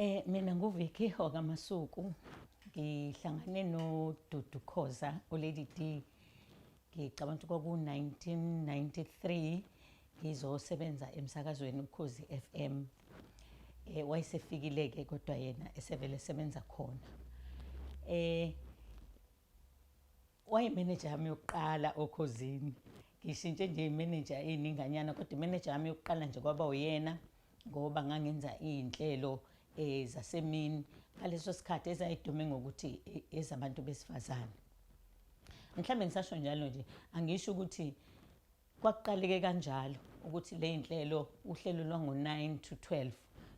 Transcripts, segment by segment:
Mina ngu-Vicky Masuku. Ngihlangane noDudu Khoza, u-LadyD. Ngicabanga ukuthi kwaku-1993 ngizosebenza emsakazweni uKhozi FM. Wayesefikile-ke kodwa yena esevele esebenza khona. Wayeyimeneja yami yokuqala okhozini. Ngishintshe nje imeneja ey'ninganyana kodwa imeneja yami yokuqala nje kwaba uyena ngoba ngangenza iy'nhlelo zasemini ngaleso sikhathi ezayidume ngokuthi ezabantu besifazane. Mhlambe ngisasho njalo nje angisho ukuthi kwakuqaleke kanjalo ukuthi le y'nhlelo uhlelo lwango-9 to 12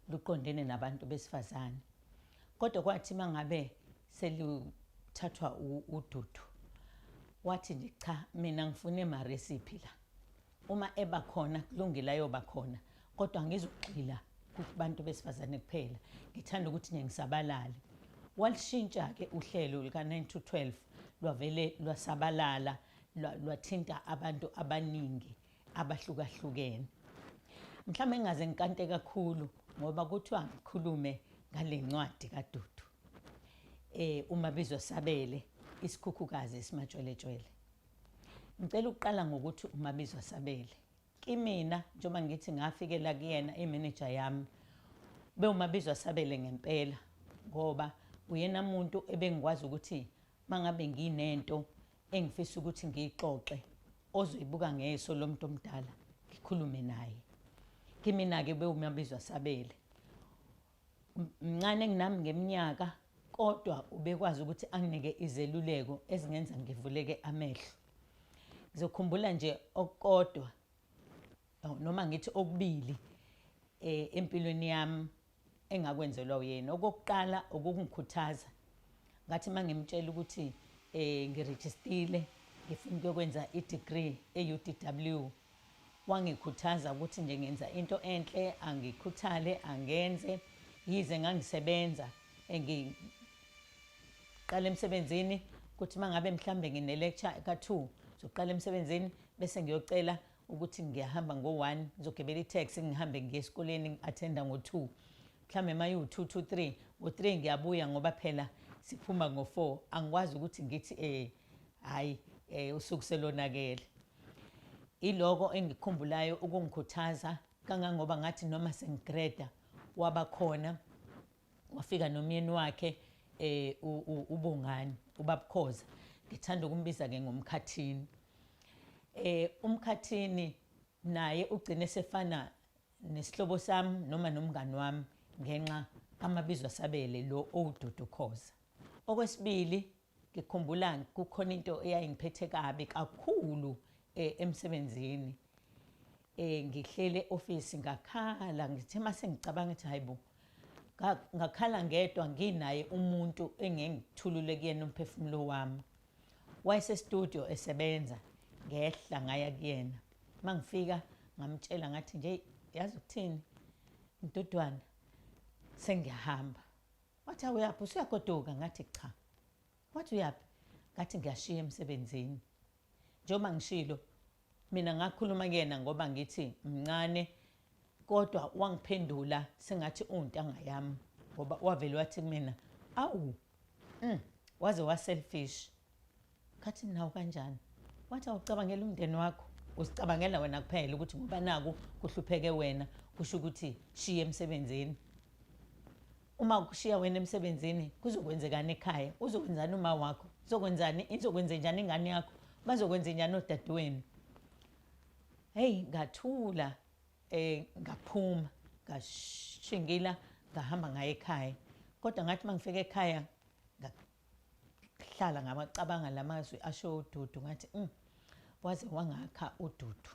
luqondene nabantu besifazane. Kodwa kwathi mangabe seluthathwa uDudu wathi nje cha mina ngifuna emaresiphi la. Uma eba khona kulungile ayoba khona kodwa ngizogxila kubantu besifazane kuphela. Ngithanda ukuthi nje ngisabalale. Walishintsha-ke uhlelo lika-9 to 12 lwavele lwasabalala lwathinta abantu abaningi abahlukahlukene. Mhlawumbe ngingaze ngikante kakhulu ngoba kuthiwa ngikhulume ngale ncwadi kaDudu. uMabizwa Sabele, isikhukhukazi esimatshweletshwele. Ngicela ukuqala ngokuthi uMabizwa Sabele. Kimina njengoba ngithi ngafikela kuyena imeneja yami uMabizwa Sabele ngempela ngoba uyena muntu ebengikwazi ukuthi mangabe nginento engifisa ukuthi ngiyixoxe ozoyibuka ngeso lomuntu omdala ngikhulume naye. Kimina-ke uMabizwa Sabele mncane nginami ngeminyaka kodwa ubekwazi ukuthi anginike izeluleko ezingenza ngivuleke amehlo. Ngizokhumbula nje okukodwa noma ngithi okubili empilweni yami engakwenzelwa uyena. Okokuqala okungikhuthaza ngathi mangimtshela ukuthi ngirejistile ngifuna ukuyokwenza i-degree e-UDW, wangikhuthaza ukuthi nje ngenza into enhle angikhuthale angenze. Yize ngangisebenza ngiqala emsebenzini ukuthi mangabe mhlambe ngine-lecture ka-2 zoqala emsebenzini bese ngiyocela ukuthi ngiyahamba ngo-1 ngizogibela i-taxi ngihambe ngiye esikoleni ngi-athenda ngo-2. Mhlambe mayu-2 to 3 ngo-3 ngiyabuya ngoba phela siphuma ngo-4. Angikwazi ukuthi ngithi hayi usuku selonakele. Iloko engikhumbulayo ukungikhuthaza kangangoba ngathi noma sengigreda waba khona wafika nomyeni wakhe uBungani uBabukhoza. Ngithanda ukumbiza-ke ngomkhathini. Umkhathini naye ugcine sefana nesihlobo sami noma nomngani wami ngenxa kaMabizwa Sabele lo owuDudu Khoza. Okwesibili ngikhumbula kukhona into eyayingiphethe kabi kakhulu emsebenzini. Ngihlele e-office ngakhala ngithe mase ngicabanga ukuthi hayibo ngakhala ngedwa nginaye umuntu engengithulule kuyena umphefumulo wami. Wayesestudio esebenza ngehla ngaya kuyena. Mangifika ngamtshela ngathi nje yazi ukuthini Mdudwana sengiyahamba. Wathi uyaphi usuyagoduka? Ngathi cha. Wathi uyaphi? Ngathi ngiyashiya emsebenzini. Njengoba ngishilo mina ngakhuluma kuyena ngoba ngithi mncane kodwa wangiphendula sengathi untanga yami ngoba wavele wathi kumina awu waze wa-selfish. Khathi nawo kanjani? Wathi awucabangela umndeni wakho, uzicabangela wena kuphela ukuthi ngoba naku kuhlupheke wena kusho ukuthi shiya emsebenzini. Uma ukushiya wena emsebenzini kuzokwenzekani ekhaya? Uzokwenzani uma wakho? Uzokwenzani? Izokwenzenjani ingane yakho? Bazokwenza njani odadewenu? Hey ngathula ngaphuma ngashingila ngahamba ngaye ekhaya. Kodwa ngathi mangifika ekhaya ngahlala ngamacabanga lamazwi asho uDudu ngathi waze wangakha uDudu.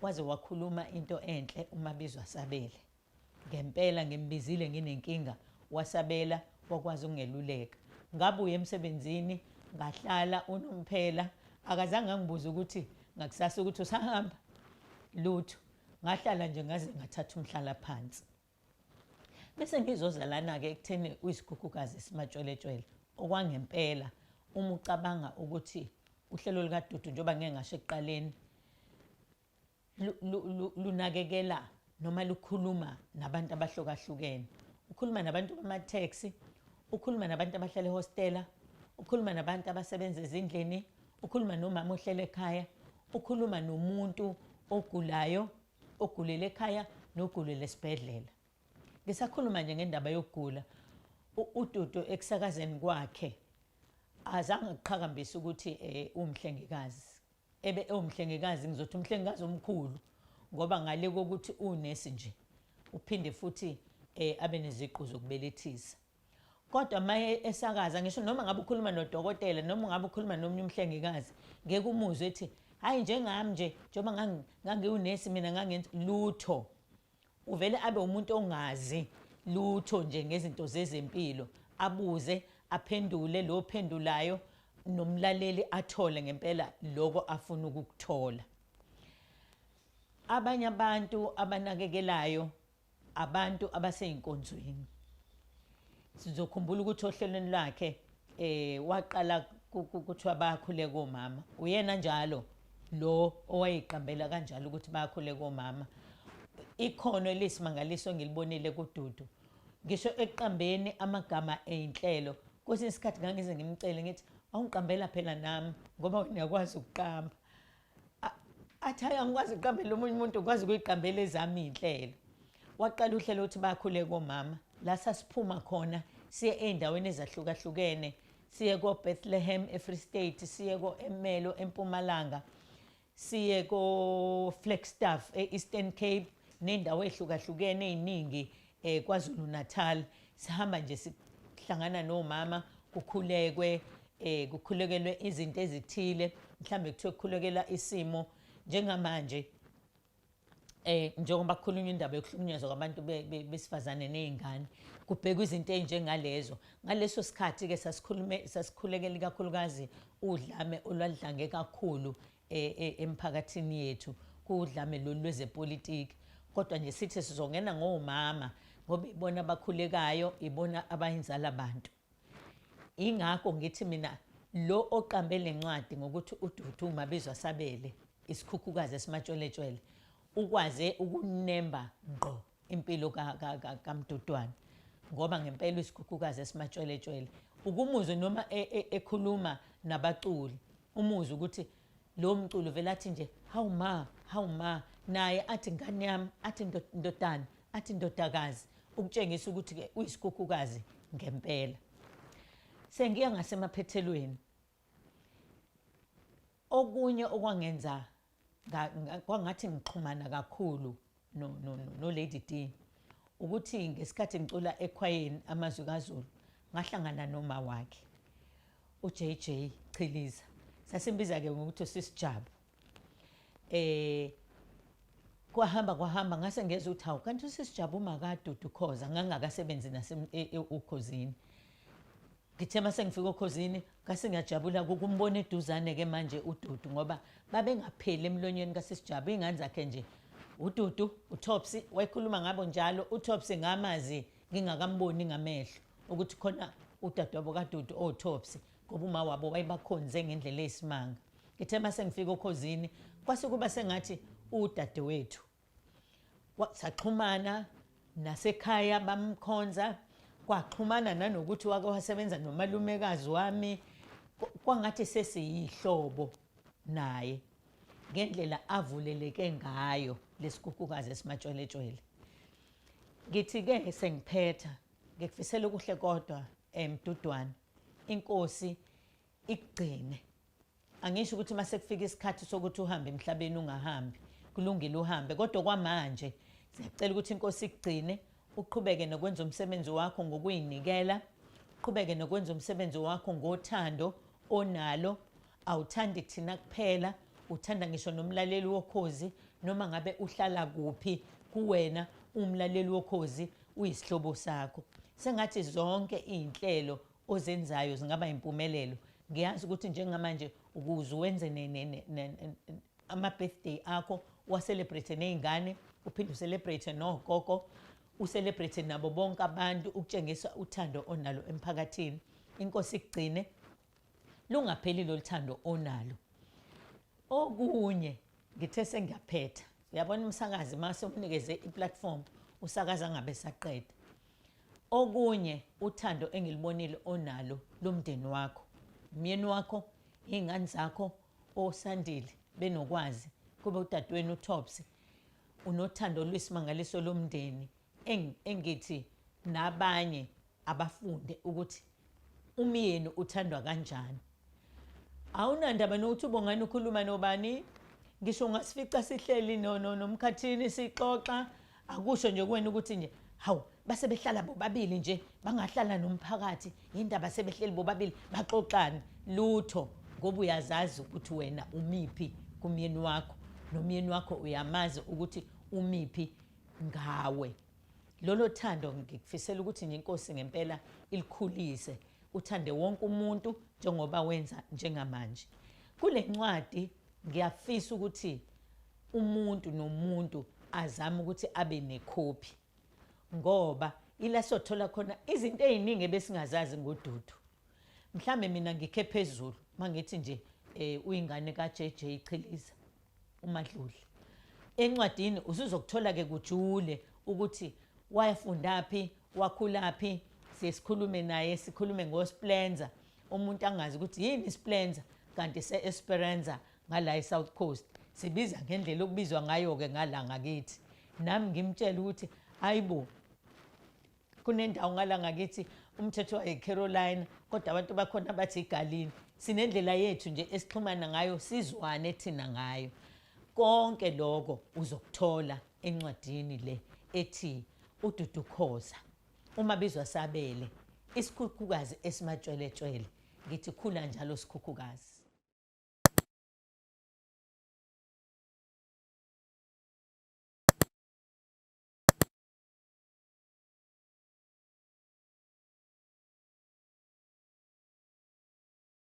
Waze wakhuluma into enhle uMabizwa Sabele. Ngempela ngimbizile nginenkinga wasabela wakwazi ukungeluleka. Ngabuya emsebenzini ngahlala unomphela akazange angibuze ukuthi ngakusasa ukuthi usahamba lutho. Ngahlala nje ngaze ngathatha umhlala phansi. Bese ngizozalana-ke ekutheni uyisikhukhukazi esimatshweletshwele. Okwangempela uma ucabanga ukuthi uhlelo lukaDudu njengoba ngeke ngasho ekuqaleni lunakekela noma lukhuluma nabantu abahlukahlukene. ukhuluma nabantu bama-taxi, ukhuluma nabantu abahlala ehostela, ukhuluma nabantu abasebenza ezindlini, ukhuluma nomama ohlele ekhaya, ukhuluma nomuntu ogulayo, ogulele ekhaya nogulele esibhedlela. Ngisakhuluma nje ngendaba yokugula, uDudu ekusakazeni kwakhe azange kuqhakambisa ukuthi umhlengikazi. Ebe umhlengikazi ngizothi umhlengikazi omkhulu ngoba ngale kokuthi unesi nje uphinde futhi abe neziqu zokubelethisa. Kodwa maye esakaza ngisho noma ngabe ukhuluma nodokotela noma ngabe ukhuluma nomunye umhlengikazi ngeke umuzwe ethi hayi njengami nje njengoba ngangiwunesi mina ngangenza lutho. Uvele abe umuntu ongazi lutho nje ngezinto zezempilo, abuze aphendule lo phendulayo nomlaleli athole ngempela lokho afuna ukukuthola. Abanye abantu abanakekelayo abantu abaseyinkonzweni. Sizokhumbula ukuthi ohlelweni lwakhe waqala kuthiwa bayakhuleka omama. Uyena njalo lo owayiqambela kanjalo ukuthi bayakhuleka omama. Ikhono elisimangaliso ngilibonile kuDudu. Ngisho ekuqambeni amagama einhlelo, kwesinye isikhathi ngangize ngimcele ngithi awungiqambela phela nami ngoba wena uyakwazi ukuqamba. Athi hayi angikwazi ukuqambela omunye umuntu, ukwazi ukuyiqambela ezami iy'nhlelo. Waqala uhlelo ukuthi bayakhuleka omama. La sasiphuma khona siye ey'ndaweni ezahlukahlukene, siye ko-Bethlehem eFree State, siye ko-Emelo eMpumalanga, siye ko-Flagstaff e-Eastern Cape nendawo ehlukahlukene ey'ningi KwaZulu Natal. Sihamba nje sihlangana nomama kukhulekwe, kukhulekelwe izinto ezithile, mhlambe kuthiwe kukhulekela isimo njengamanje njengoba kukhulunywa indaba yokuhlukunyezwa kwabantu besifazane ney'ngane, kubhekwa izinto ey'njengalezo. Ngaleso sikhathi-ke sasikhulekela ikakhulukazi udlame olwadlange kakhulu emphakathini yethu, kudlame lolu lwezepolitiki. Kodwa nje sithi sizongena ngomama ngoba ibona abakhulekayo, ibona abayinzala abantu. Ingakho ngithi mina lo oqambe le ncwadi ngokuthi uDudu Mabizwa Sabele, isikhukhukazi esimatsheletshelwe, ukwaze ukunemba ngqo impilo kaMdudwane ngoba ngempela isikhukhukazi esimatsheletshelwe. Ukumuzwe noma ekhuluma nabaculi, umuzwe ukuthi lo mculo vele athi nje hawu ma, naye athi ngane yami, athi ndodana, athi ndodakazi, ukutshengisa ukuthi-ke uyisikhukhukazi ngempela. Sengiya ngasemaphethelweni, okunye okwangenza kwangathi ngixhumana kakhulu no-LadyD ukuthi ngesikhathi ngicula ekhwayeni amazwi kaZulu ngahlangana noma wakhe uJJ Chiliza, sasimbiza-ke ngokuthi usisijabu. Kwahamba ngase ngezwe ukuthi hawu kanti usisijabu umakaDudu Khoza, ngangakasebenzi ukhozini. Ngithe mase ngifika okhozini ngase ngiyajabula ukumbona eduzane-ke manje uDudu ngoba babengapheli emlonyeni kasisijabu. Iy'ngane zakhe nje uDudu, uTopsy, wayekhuluma ngabo njalo. uTopsy ngamazi ngingakamboni ngamehlo ukuthi khona udadewabo kaDudu oTopsy ngoba uma wabo wayebakhonze ngendlela eyisimanga. Ngithe mase ngifika okhozini kwase kuba sengathi udadewethu. Saxhumana nasekhaya bamkhonza, kwaxhumana nanokuthi wake wasebenza nomalumekazi wami, kwangathi sesiyihlobo naye ngendlela avuleleke ngayo lesikhukhukazi esimatsheletshelwe. Ngithi-ke sengiphetha ngikufisela okuhle kodwa Mdudwane, inkosi ikugcine. Angisho ukuthi mase kufika isikhathi sokuthi uhambe emhlabeni ungahambi, kulungile uhambe, kodwa kwamanje siyacela ukuthi inkosi ikugcine, uqhubeke nokwenza umsebenzi wakho ngokuyinikela, uqhubeke nokwenza umsebenzi wakho ngothando onalo. Awuthandi thina kuphela, uthanda ngisho nomlaleli wokhozi, noma ngabe uhlala kuphi kuwena umlaleli wokhozi uyisihlobo sakho. Sengathi zonke iy'nhlelo ozenzayo zingaba impumelelo. Ngiyazi ukuthi njengamanje ukuze wenze ama-birthday akho, uwa-celebrate ney'ngane, uphinde u-celebrate nogogo, u-celebrate nabo bonke abantu, ukutshengisa uthando onalo emphakathini. Inkosi ikugcine, lungapheli lolu thando onalo. Okunye ngithe sengiyaphetha, uyabona umsakazi mase umnikeze iplatform usakaza ngabe saqeda. Okunye uthando engilibonile onalo lomndeni wakho, umyeni wakho, iy'ngane zakho osandile benokwazi, kube udadewenu uThops, unothando lwesimangaliso lomndeni engithi nabanye abafunde ukuthi umyeni uthandwa kanjani. Awunandaba nokuthi ubongani ukhuluma nobani, ngisho ungasifica sihleli nomkhathini sixoxa, akusho nje kuwena ukuthi nje hawu base behlala bobabili nje bangahlala nomphakathi, indaba sebehleli bobabili baxoxane lutho, ngoba uyazazi ukuthi wena umiphi kumyeni wakho nomyeni wakho uyamazi ukuthi umiphi ngawe. Lolo thando ngikufisela ukuthi nje inkosi ngempela ilikhulise, uthande wonke umuntu njengoba wenza njengamanje. Kule ncwadi ngiyafisa ukuthi umuntu nomuntu azame ukuthi abe nekhophi, ngoba ila sothola khona izinto ey'ningi besingazazi ngoDudu. Mhlambe mina ngikhe phezulu mangithi nje uyingane kaJJ Chiliza uMadluli. Encwadini usuzokuthola-ke kujule ukuthi wayafundaphi, wakhulaphi, sesikhulume naye, sikhulume ngoSplenza, umuntu angazi ukuthi yini iSplenza kanti se-Esperanza ngala eSouth Coast. Sibiza ngendlela okubizwa ngayo-ke ngala ngakithi. Nami ngimtshela ukuthi hayibo, kunendawo ngala ngakithi umthetho wayeCarolina, kodwa abantu bakhona bathi iGalini. Sinendlela yethu nje esixhumana ngayo, sizwane thina ngayo. Konke lokho uzokuthola encwadini le ethi uDudu Khoza, uMabizwa Sabele, isikhukhukazi esimatshweletswele. Ngithi khula njalo sikhukhukazi.